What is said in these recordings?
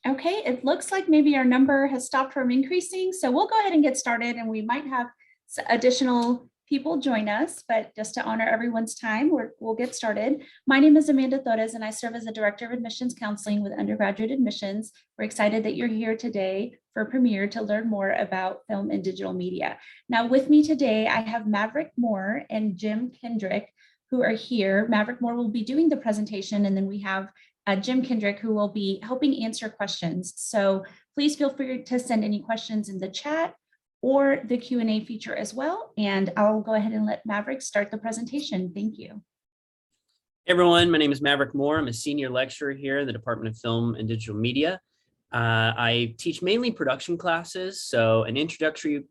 Okay, it looks like maybe our number has stopped from increasing, so we'll go ahead and get started, and we might have additional people join us, but just to honor everyone's time, we'll get started. My name is Amanda Torres, and I serve as the Director of Admissions Counseling with Undergraduate Admissions. We're excited that you're here today for Premiere to learn more about film and digital media. Now, with me today, I have Maverick Moore and Jim Kendrick, who are here. Maverick Moore will be doing the presentation, and then we have Jim Kendrick, who will be helping answer questions. So please feel free to send any questions in the chat or the Q&A feature as well. And I'll go ahead and let Maverick start the presentation. Thank you. Hey everyone, my name is Maverick Moore. I'm a senior lecturer here in the Department of Film and Digital Media. I teach mainly production classes, so an introductory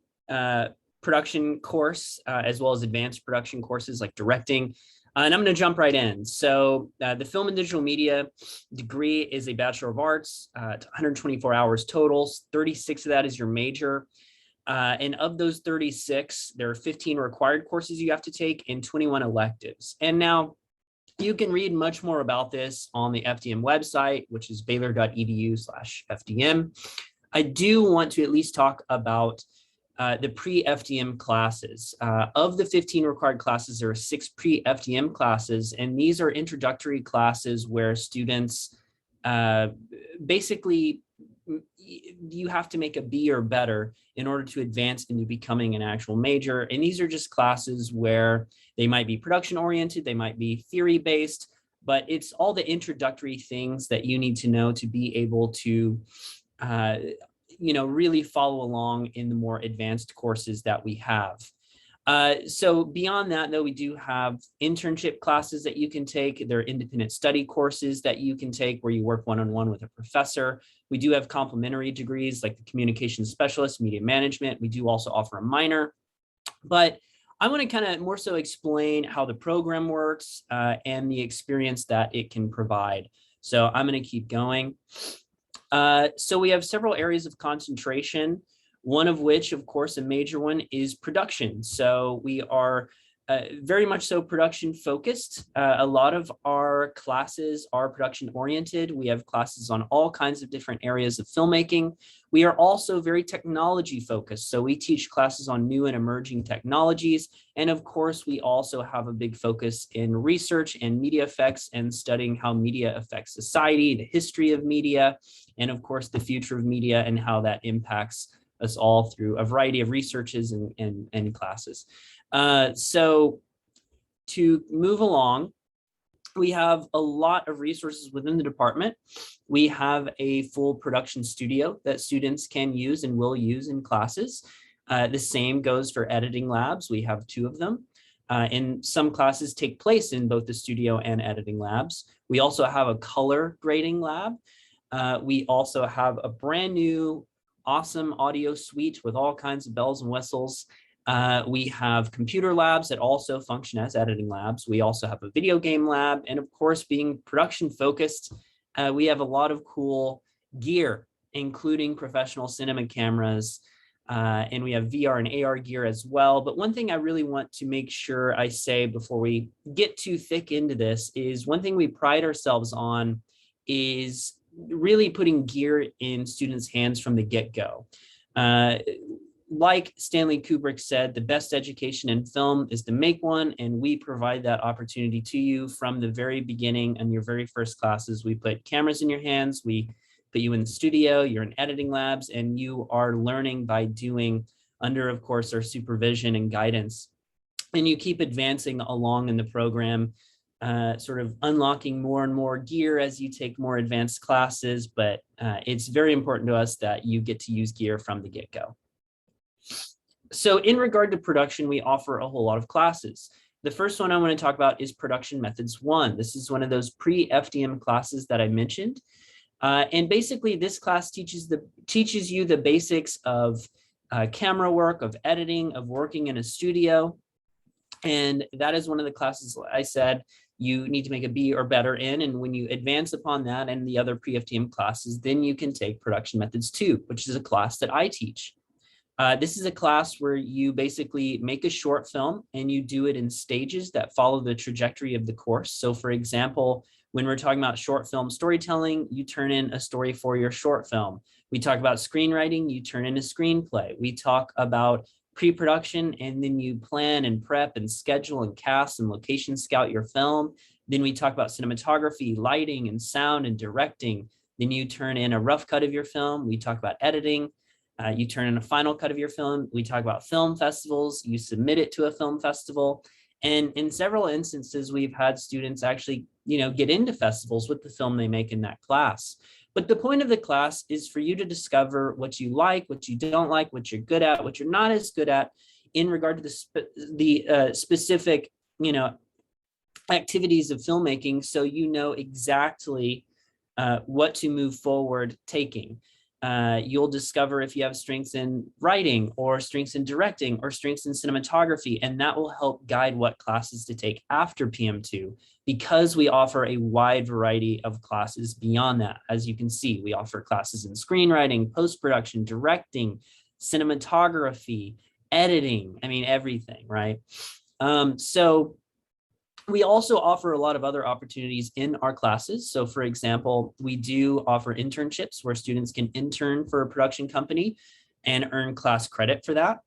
production course, as well as advanced production courses like directing. And I'm going to jump right in. So the film and digital media degree is a Bachelor of Arts, 124 hours total. 36 of that is your major. And of those 36, there are 15 required courses you have to take and 21 electives. And now you can read much more about this on the FDM website, which is baylor.edu/FDM. I do want to at least talk about the pre-FDM classes. Of the 15 required classes, there are 6 pre-FDM classes, and these are introductory classes where students basically, you have to make a B or better in order to advance into becoming an actual major. And these are just classes where they might be production oriented, they might be theory based, but it's all the introductory things that you need to know to be able to really follow along in the more advanced courses that we have. So beyond that, though, we do have internship classes that you can take. There are independent study courses that you can take where you work one-on-one with a professor. We do have complementary degrees like the communications specialist, media management. We do also offer a minor, but I want to kind of more so explain how the program works and the experience that it can provide. So I'm going to keep going. So we have several areas of concentration, one of which, of course, a major one is production. So we are very much so production focused. A lot of our classes are production oriented. We have classes on all kinds of different areas of filmmaking. We are also very technology focused. So we teach classes on new and emerging technologies. And of course, we also have a big focus in research and media effects and studying how media affects society, the history of media, and of course, the future of media and how that impacts us all through a variety of researches and classes. So to move along, we have a lot of resources within the department. We have a full production studio that students can use and will use in classes. The same goes for editing labs. We have 2 of them. And some classes take place in both the studio and editing labs. We also have a color grading lab. We also have a brand new awesome audio suite with all kinds of bells and whistles. We have computer labs that also function as editing labs. We also have a video game lab. And of course, being production focused, we have a lot of cool gear, including professional cinema cameras. And we have VR and AR gear as well. But one thing I really want to make sure I say before we get too thick into this is one thing we pride ourselves on is really putting gear in students' hands from the get-go. Like Stanley Kubrick said, the best education in film is to make one, and we provide that opportunity to you from the very beginning. In your very first classes, we put cameras in your hands, we put you in the studio, you're in editing labs, and you are learning by doing under, of course, our supervision and guidance. And you keep advancing along in the program, sort of unlocking more and more gear as you take more advanced classes, but it's very important to us that you get to use gear from the get-go. So in regard to production, we offer a whole lot of classes. The first one I want to talk about is Production Methods 1. This is one of those pre-FDM classes that I mentioned. And basically this class teaches you the basics of camera work, of editing, of working in a studio. And that is one of the classes I said you need to make a B or better in. And when you advance upon that and the other pre-FDM classes, then you can take Production Methods 2, which is a class that I teach. This is a class where you basically make a short film and you do it in stages that follow the trajectory of the course. So for example, When we're talking about short film storytelling, you turn in a story for your short film. We talk about screenwriting, you turn in a screenplay. We talk about pre-production, and then you plan and prep and schedule and cast and location scout your film. Then we talk about cinematography, lighting and sound and directing. Then you turn in a rough cut of your film. We talk about editing. You turn in a final cut of your film. We talk about film festivals. You submit it to a film festival. And in several instances, we've had students actually, get into festivals with the film they make in that class. But the point of the class is for you to discover what you like, what you don't like, what you're good at, what you're not as good at in regard to the specific, activities of filmmaking, so you know exactly what to move forward taking. You'll discover if you have strengths in writing or strengths in directing or strengths in cinematography, and that will help guide what classes to take after PM2, because we offer a wide variety of classes beyond that. As you can see, we offer classes in screenwriting, post-production, directing, cinematography, editing, everything, right? So we also offer a lot of other opportunities in our classes. So for example, we do offer internships where students can intern for a production company and earn class credit for that.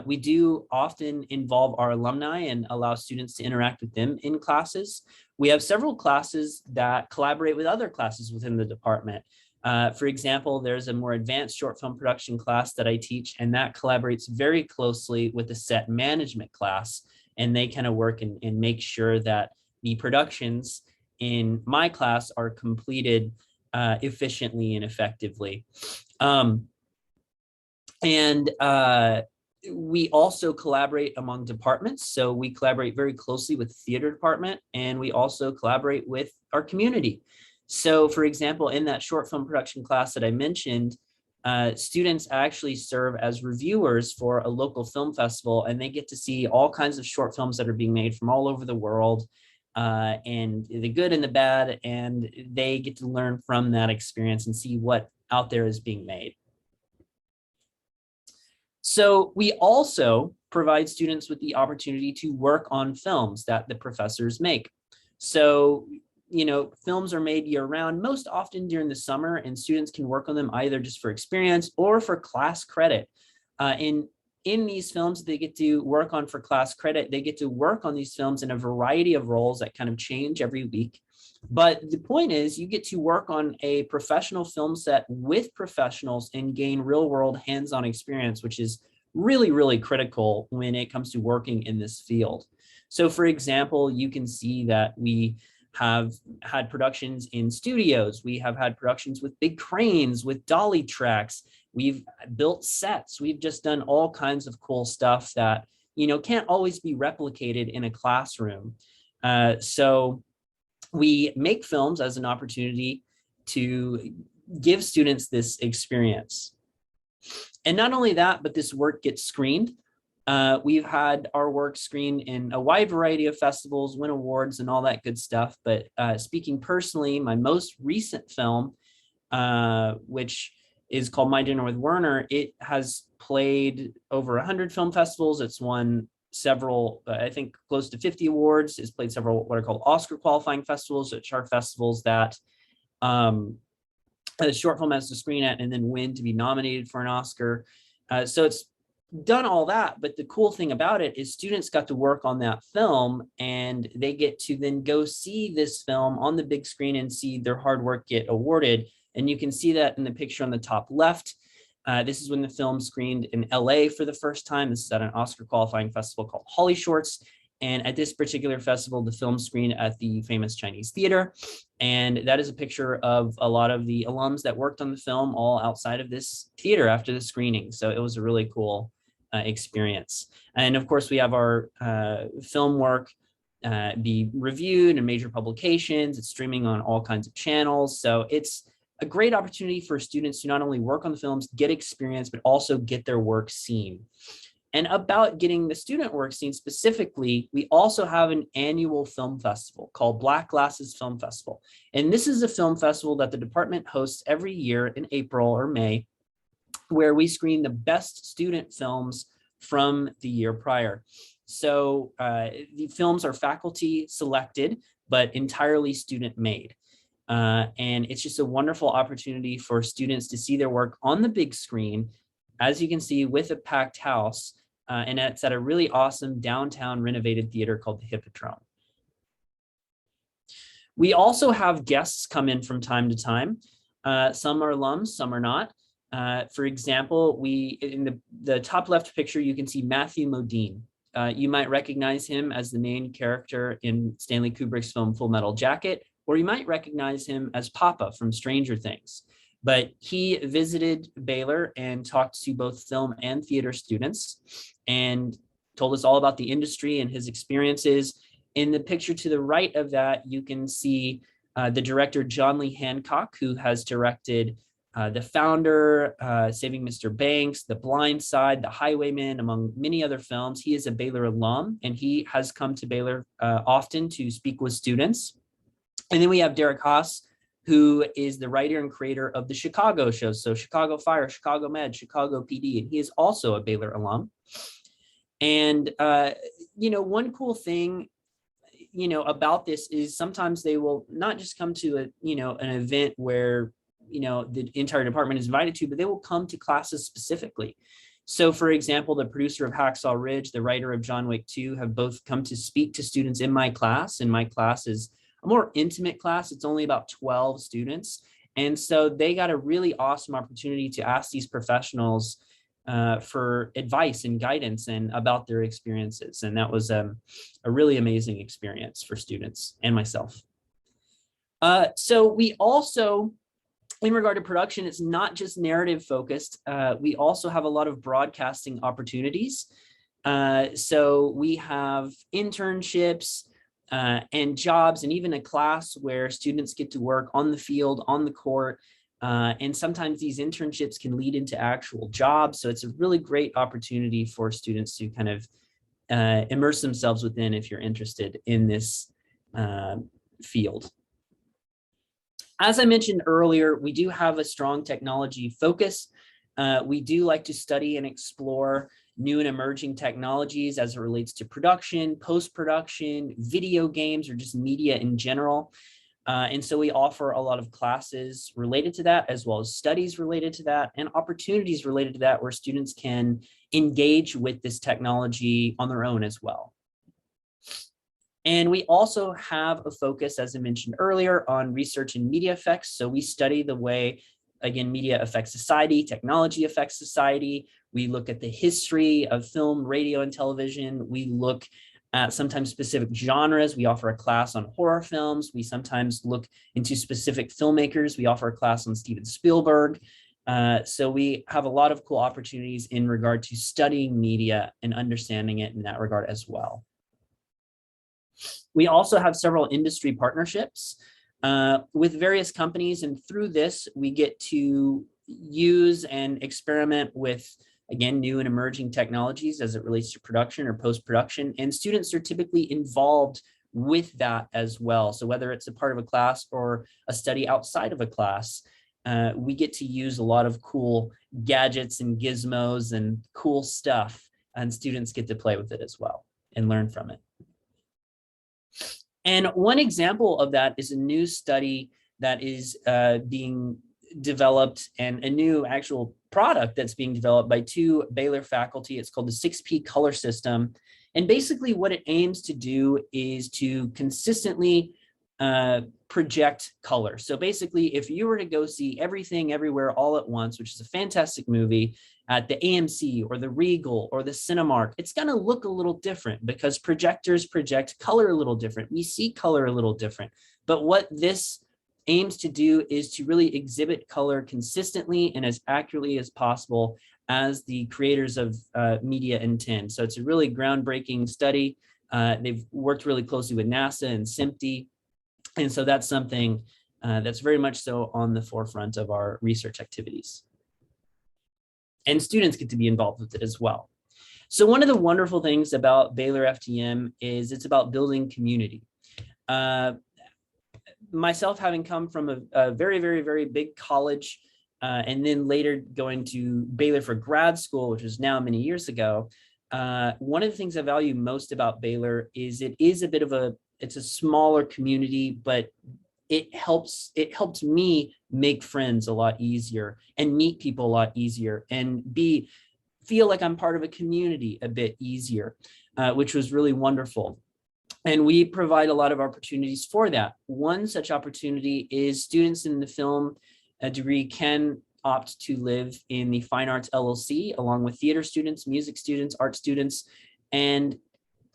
We do often involve our alumni and allow students to interact with them in classes. We have several classes that collaborate with other classes within the department. For example, there's a more advanced short film production class that I teach, and that collaborates very closely with the set management class. And they kind of work and make sure that the productions in my class are completed efficiently and effectively. We also collaborate among departments. So we collaborate very closely with the theater department, and we also collaborate with our community. So for example, in that short film production class that I mentioned, students actually serve as reviewers for a local film festival, and they get to see all kinds of short films that are being made from all over the world, and the good and the bad, and they get to learn from that experience and see what out there is being made. So we also provide students with the opportunity to work on films that the professors make. So films are made year round, most often during the summer, and students can work on them either just for experience or for class credit. In these films they get to work on for class credit, they get to work on these films in a variety of roles that kind of change every week. But the point is, you get to work on a professional film set with professionals and gain real world hands-on experience, which is really, really critical when it comes to working in this field. So for example, you can see that we have had productions in studios. We have had productions with big cranes, with dolly tracks. We've built sets. We've just done all kinds of cool stuff that, can't always be replicated in a classroom. So we make films as an opportunity to give students this experience. And not only that, but this work gets screened. We've had our work screened in a wide variety of festivals, win awards and all that good stuff. But speaking personally, my most recent film, which is called My Dinner with Werner, it has played over 100 film festivals. It's won several, I think close to 50 awards. It's played several what are called Oscar qualifying festivals, which are festivals that a short film has to screen at and then win to be nominated for an Oscar. So it's done all that, but the cool thing about it is students got to work on that film, and they get to then go see this film on the big screen and see their hard work get awarded. And you can see that in the picture on the top left. This is when the film screened in LA for the first time. This is at an Oscar qualifying festival called Holly Shorts. And at this particular festival, the film screened at the famous Chinese theater. And that is a picture of a lot of the alums that worked on the film all outside of this theater after the screening. So it was a really cool experience. And of course, we have our film work be reviewed in major publications. It's streaming on all kinds of channels. So it's a great opportunity for students to not only work on the films, get experience, but also get their work seen. And about getting the student work seen specifically, we also have an annual film festival called Black Glasses Film Festival. And this is a film festival that the department hosts every year in April or May, where we screen the best student films from the year prior. So the films are faculty selected but entirely student made. And it's just a wonderful opportunity for students to see their work on the big screen, as you can see, with a packed house. And it's at a really awesome downtown renovated theater called the Hippodrome. We also have guests come in from time to time. Some are alums, some are not. For example, in the top left picture, you can see Matthew Modine. You might recognize him as the main character in Stanley Kubrick's film Full Metal Jacket, or you might recognize him as Papa from Stranger Things. But he visited Baylor and talked to both film and theater students and told us all about the industry and his experiences. In the picture to the right of that, you can see the director, John Lee Hancock, who has directed The Founder, Saving Mr. Banks, The Blind Side, The Highwayman, among many other films. He is a Baylor alum, and he has come to Baylor often to speak with students. And then we have Derek Haas, who is the writer and creator of the Chicago shows. So Chicago Fire, Chicago Med, Chicago PD, and he is also a Baylor alum. And, one cool thing, about this is sometimes they will not just come to an event where, the entire department is invited to, but they will come to classes specifically. So for example, the producer of Hacksaw Ridge, the writer of John Wick 2 have both come to speak to students in my class. And my class is a more intimate class. It's only about 12 students. And so they got a really awesome opportunity to ask these professionals for advice and guidance and about their experiences. And that was a really amazing experience for students and myself. So we also, in regard to production, it's not just narrative focused. We also have a lot of broadcasting opportunities. So we have internships and jobs, and even a class where students get to work on the field, on the court. And sometimes these internships can lead into actual jobs. So it's a really great opportunity for students to kind of immerse themselves within if you're interested in this field. As I mentioned earlier, we do have a strong technology focus. We do like to study and explore new and emerging technologies as it relates to production, post-production, video games, or just media in general. And so we offer a lot of classes related to that, as well as studies related to that, and opportunities related to that where students can engage with this technology on their own as well. And we also have a focus, as I mentioned earlier, on research in media effects. So we study the way, again, media affects society, technology affects society. We look at the history of film, radio, and television. We look at sometimes specific genres. We offer a class on horror films. We sometimes look into specific filmmakers. We offer a class on Steven Spielberg. So we have a lot of cool opportunities in regard to studying media and understanding it in that regard as well. We also have several industry partnerships with various companies, and through this, we get to use and experiment with, again, new and emerging technologies as it relates to production or post-production, and students are typically involved with that as well. So whether it's a part of a class or a study outside of a class, we get to use a lot of cool gadgets and gizmos and cool stuff, and students get to play with it as well and learn from it. And one example of that is a new study that is being developed, and a new actual product that's being developed by two Baylor faculty. It's called the 6P color system. And basically what it aims to do is to consistently project color. So basically, if you were to go see Everything Everywhere All at Once, which is a fantastic movie, at the AMC or the Regal or the Cinemark, it's going to look a little different because projectors project color a little different. We see color a little different. But what this aims to do is to really exhibit color consistently and as accurately as possible as the creators of media intend. So it's a really groundbreaking study. They've worked really closely with NASA and SMPTE. And so that's something that's very much so on the forefront of our research activities. And students get to be involved with it as well. So one of the wonderful things about Baylor FTM is it's about building community. Myself, having come from a very, very, very big college, and then later going to Baylor for grad school, which was now many years ago, one of the things I value most about Baylor is it is a bit of it's a smaller community, but it helps me make friends a lot easier and meet people a lot easier and feel like I'm part of a community a bit easier, which was really wonderful. And we provide a lot of opportunities for that. One such opportunity is students in the film degree can opt to live in the Fine Arts LLC, along with theater students, music students, art students. And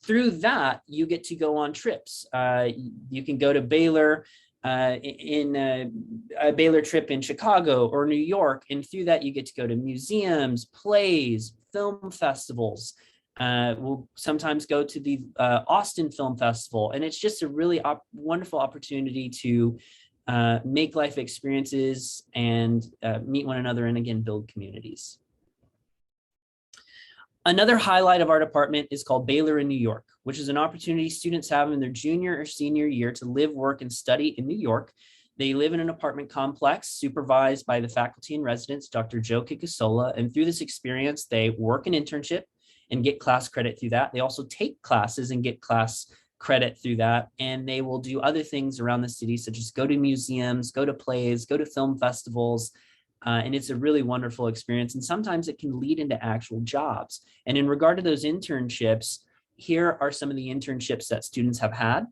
through that, you get to go on trips. You can go to Baylor in a Baylor trip in Chicago or New York. And through that, you get to go to museums, plays, film festivals. We'll sometimes go to the Austin Film Festival, and it's just a really wonderful opportunity to make life experiences and meet one another and again, build communities. Another highlight of our department is called Baylor in New York, which is an opportunity students have in their junior or senior year to live, work, and study in New York. They live in an apartment complex supervised by the faculty and residents, Dr. Joe Kikusola, and through this experience, they work an internship and get class credit through that. They also take classes and get class credit through that, and they will do other things around the city, such as go to museums, go to plays, go to film festivals, and it's a really wonderful experience. And sometimes it can lead into actual jobs. And in regard to those internships, here are some of the internships that students have had.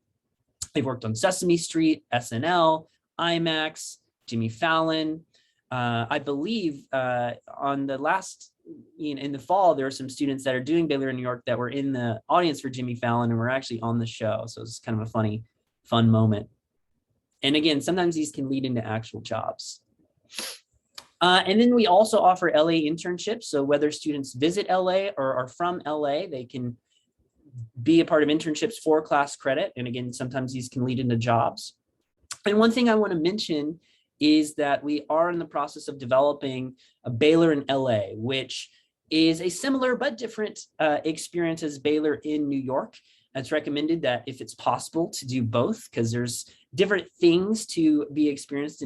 They've worked on Sesame Street, SNL, IMAX, Jimmy Fallon. I believe on the last, in the fall, there are some students that are doing Baylor in New York that were in the audience for Jimmy Fallon and were actually on the show. So it's kind of a fun moment. And again, sometimes these can lead into actual jobs. And then we also offer LA internships. So whether students visit LA or are from LA, they can be a part of internships for class credit. And again, sometimes these can lead into jobs. And one thing I want to mention is that we are in the process of developing a Baylor in LA, which is a similar but different experience as Baylor in New York. It's recommended that if it's possible to do both, because there's different things to be experienced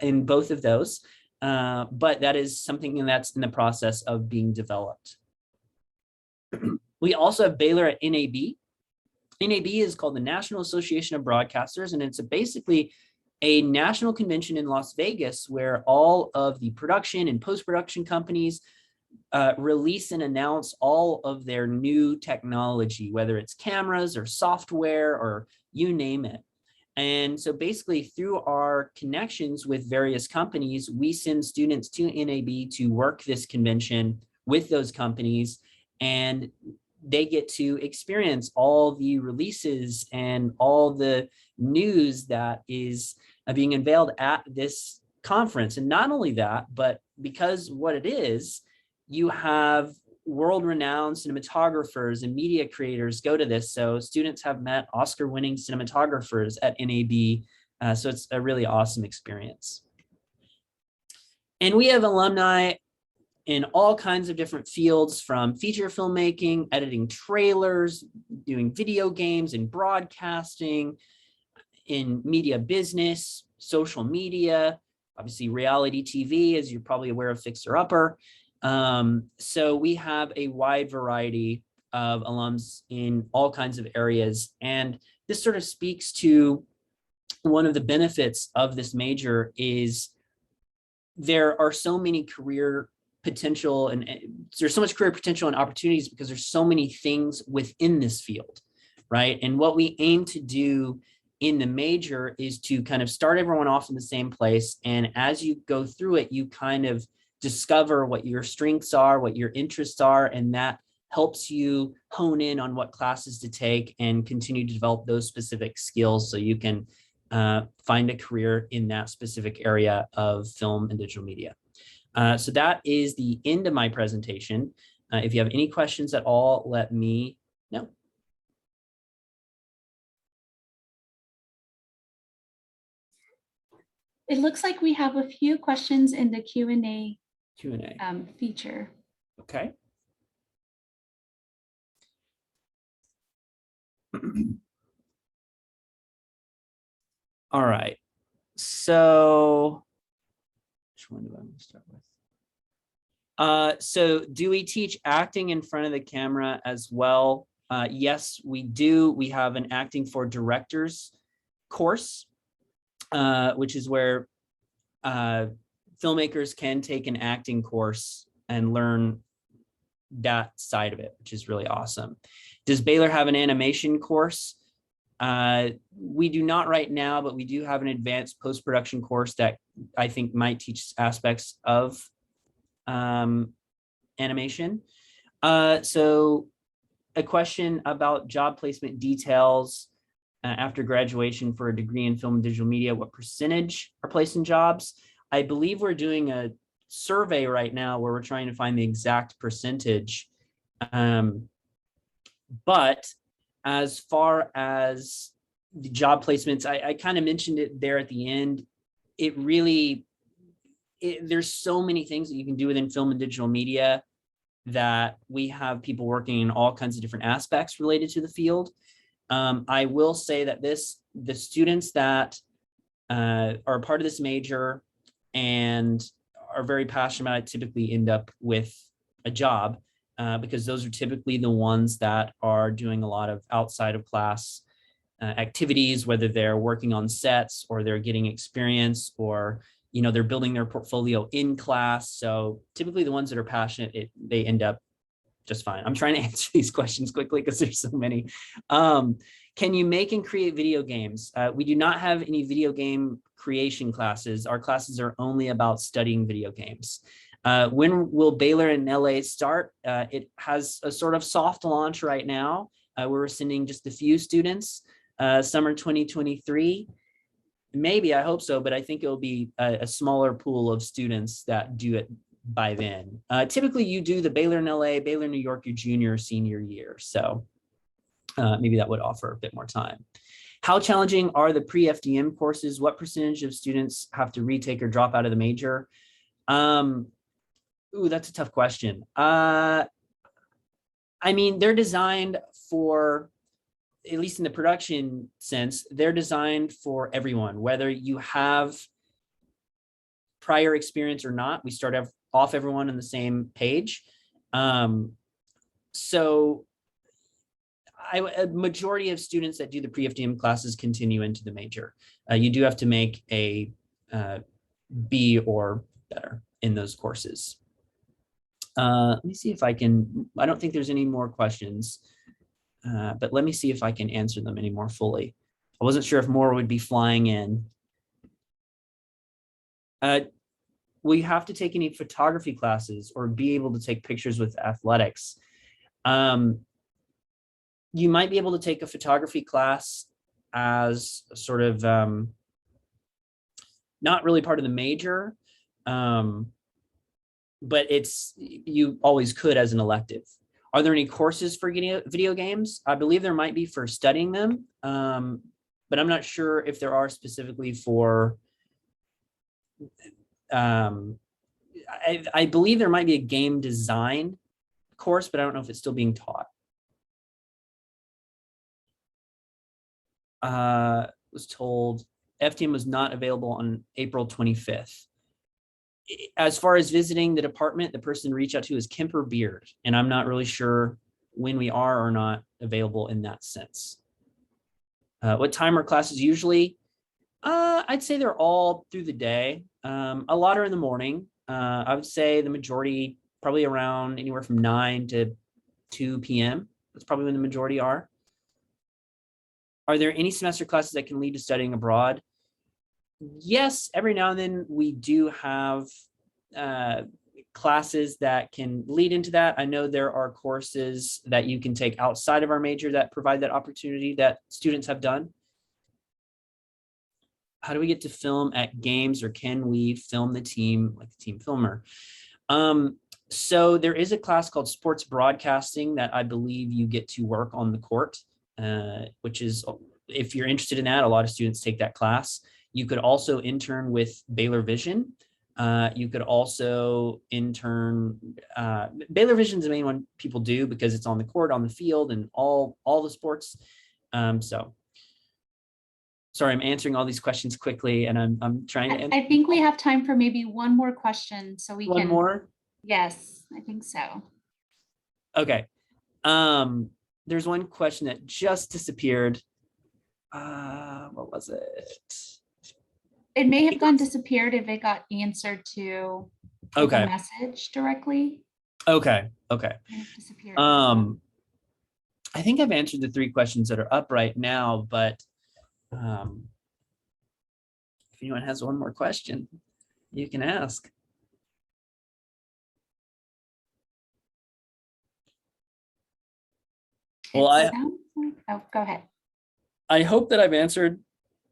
in both of those. But that is something that's in the process of being developed. We also have Baylor at NAB. NAB is called the National Association of Broadcasters, and it's basically a national convention in Las Vegas where all of the production and post-production companies release and announce all of their new technology, whether it's cameras or software or you name it. And so basically through our connections with various companies, we send students to NAB to work this convention with those companies, and they get to experience all the releases and all the news that is being unveiled at this conference. And not only that, but because what it is, you have world-renowned cinematographers and media creators go to this. So students have met Oscar-winning cinematographers at NAB. So it's a really awesome experience. And we have alumni in all kinds of different fields, from feature filmmaking, editing trailers, doing video games and broadcasting, in media business, social media, obviously reality TV, as you're probably aware of Fixer Upper. So we have a wide variety of alums in all kinds of areas. And this sort of speaks to one of the benefits of this major is there are so many career potential and there's so much career potential and opportunities because there's so many things within this field, right? And what we aim to do in the major is to kind of start everyone off in the same place. And as you go through it, you kind of discover what your strengths are, what your interests are, and that helps you hone in on what classes to take and continue to develop those specific skills so you can find a career in that specific area of film and digital media. So that is the end of my presentation. If you have any questions at all, let me know. It looks like we have a few questions in the Q&A feature. Okay. All right. So which one do I want to start with? So do we teach acting in front of the camera as well? Yes, we do. We have an acting for directors course, which is where filmmakers can take an acting course and learn that side of it, which is really awesome. Does Baylor have an animation course? We do not right now, but we do have an advanced post-production course that I think might teach aspects of animation. So a question about job placement details after graduation for a degree in film and digital media, what percentage are placed in jobs? I believe we're doing a survey right now where we're trying to find the exact percentage. But as far as the job placements, I kind of mentioned it there at the end. It really, there's so many things that you can do within film and digital media that we have people working in all kinds of different aspects related to the field. I will say that the students that are part of this major and are very passionate about it typically end up with a job because those are typically the ones that are doing a lot of outside of class activities, whether they're working on sets or they're getting experience or they're building their portfolio in class. So typically the ones that are passionate, they end up just fine. I'm trying to answer these questions quickly because there's so many. Can you make and create video games? We do not have any video game creation classes. Our classes are only about studying video games. When will Baylor in LA start? It has a sort of soft launch right now. We're sending just a few students, summer 2023. Maybe, I hope so, but I think it'll be a smaller pool of students that do it by then. Typically you do the Baylor in LA, Baylor, New York, your junior or senior year. So maybe that would offer a bit more time. How challenging are the pre-FDM courses? What percentage of students have to retake or drop out of the major? Ooh, that's a tough question. I mean, they're designed for, at least in the production sense, they're designed for everyone, whether you have prior experience or not. We start off everyone on the same page. So a majority of students that do the pre-FDM classes continue into the major. You do have to make a B or better in those courses. Let me see if I don't think there's any more questions, but let me see if I can answer them any more fully. I wasn't sure if more would be flying in. Will you have to take any photography classes or be able to take pictures with athletics? You might be able to take a photography class as sort of not really part of the major, but you always could as an elective. Are there any courses for getting video games? I believe there might be for studying them, but I'm not sure if there are specifically for, I believe there might be a game design course, but I don't know if it's still being taught. Was told FDM was not available on April 25th. As far as visiting the department, the person to reach out to is Kemper Beard, and I'm not really sure when we are or not available in that sense. What time are classes usually? I'd say they're all through the day. A lot are in the morning. I would say the majority probably around anywhere from 9 to 2 p.m. That's probably when the majority are. Are there any semester classes that can lead to studying abroad? Yes, every now and then we do have classes that can lead into that. I know there are courses that you can take outside of our major that provide that opportunity that students have done. How do we get to film at games, or can we film the team like a team filmer? So there is a class called sports broadcasting that I believe you get to work on the court, which is, if you're interested in that, a lot of students take that class. You could also intern with Baylor Vision. You could also intern, Baylor Vision is the main one people do because it's on the court, on the field, and all the sports. So sorry, I'm answering all these questions quickly, and I'm trying to answer. I think we have time for maybe one more question, so we can. One more? Yes, I think so. Okay. there's one question that just disappeared. What was it? It may have gone disappeared if it got answered to like a Okay. message directly. Okay. It may have disappeared. I think I've answered the 3 questions that are up right now, but if anyone has one more question, you can ask. Well, It sounds like, oh, go ahead. I hope that I've answered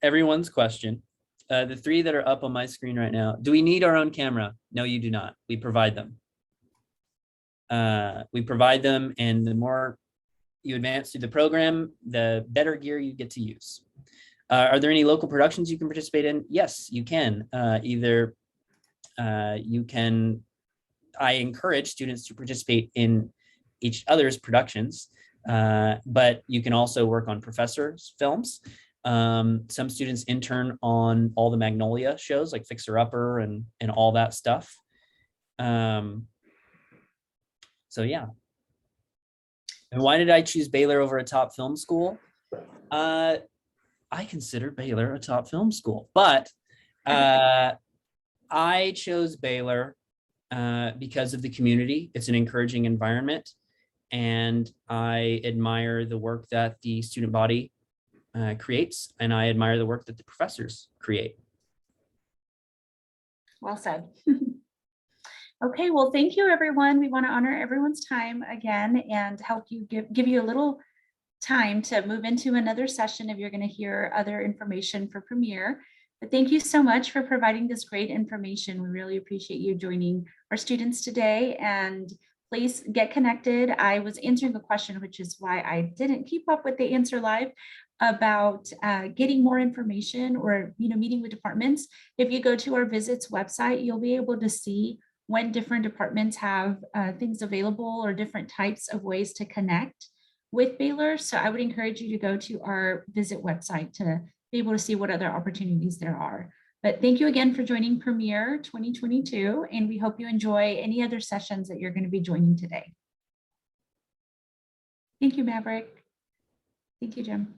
everyone's question. The 3 that are up on my screen right now. Do we need our own camera? No, you do not. We provide them. And the more you advance through the program, the better gear you get to use. Are there any local productions you can participate in? Yes, you can. I encourage students to participate in each other's productions, but you can also work on professors' films. Some students intern on all the Magnolia shows like Fixer Upper and all that stuff. So yeah. And why did I choose Baylor over a top film school? I consider Baylor a top film school, but I chose Baylor because of the community. It's an encouraging environment, and I admire the work that the student body creates, and I admire the work that the professors create. Well said. Okay, well, thank you, everyone. We want to honor everyone's time again and help you give you a little time to move into another session if you're going to hear other information for Premier. But thank you so much for providing this great information. We really appreciate you joining our students today, and please get connected. I was answering a question, which is why I didn't keep up with the answer live, about getting more information or meeting with departments. If you go to our visits website, you'll be able to see when different departments have things available or different types of ways to connect with Baylor. So I would encourage you to go to our visit website to be able to see what other opportunities there are. But thank you again for joining Premier 2022, and we hope you enjoy any other sessions that you're going to be joining today. Thank you, Maverick. Thank you, Jim.